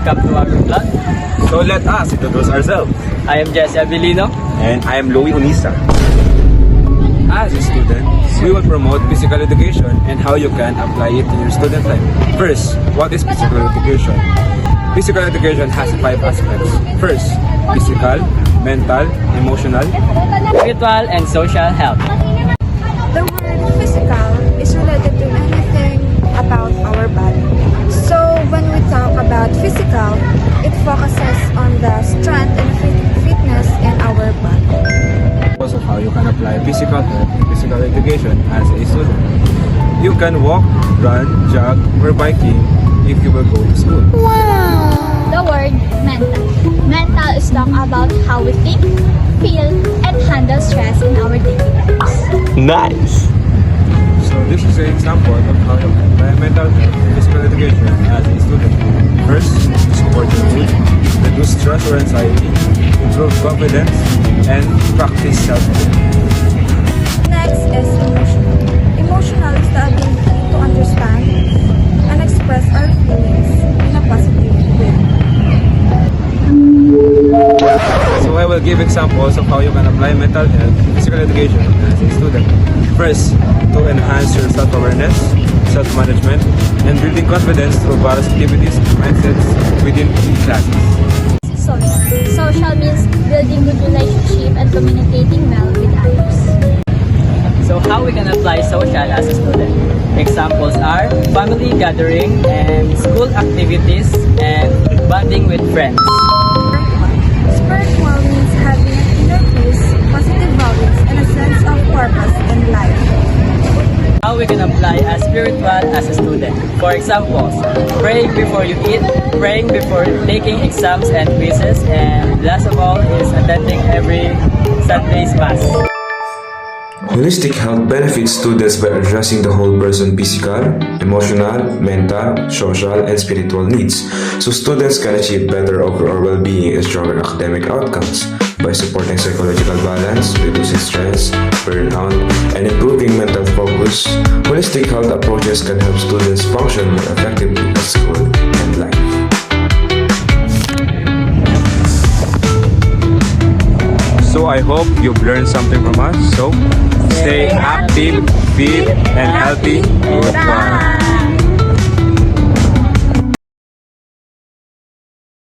welcome to our vlog. So let us introduce ourselves. I am Jesse Abilino. And I am Louie Unisa. As a student, we will promote physical education and how you can apply it in your student life. First, what is physical education? Physical education has 5 aspects. First, physical, mental, emotional, Spiritual and social health. The word physical is related to anything about our body. So when we talk about physical, it focuses on the strength and fitness in our body. because of how you can apply physical health and physical education as a student. You can walk, run, jog, or biking if you will go to school. The word mental. Mental is talk about how we think, feel, and handle stress in our daily lives. Nice! So this is an example of how you can apply mental health and physical education as a student. First, support your mood, reduce stress or anxiety, improve confidence, and practice self-care. Next is emotional. Emotional is the ability to understand and express our feelings in a positive way. So I will give examples of how you can apply mental health and physical education as a student. First, to enhance your self-awareness, self-management, and building confidence through various activities and mindsets within classes. Social. Social means building good relationship and communicating well with others. So how we can apply social as a student? Examples are family gathering and school activities and bonding with friends. Spiritual means having an inner peace, positive values, and a sense of purpose in life. How we can apply as spiritual as a student. For examples, praying before you eat, praying before taking exams and quizzes, and last of all is attending every Sunday's Mass. Holistic health benefits students by addressing the whole person physical, emotional, mental, social, and spiritual needs, so students can achieve better overall well-being and stronger academic outcomes by supporting psychological balance, reducing stress, burnout, and improving mental focus. Holistic health approaches can help students function more effectively at school and life. So I hope you've learned something from us. So stay active, fit, and healthy. Goodbye.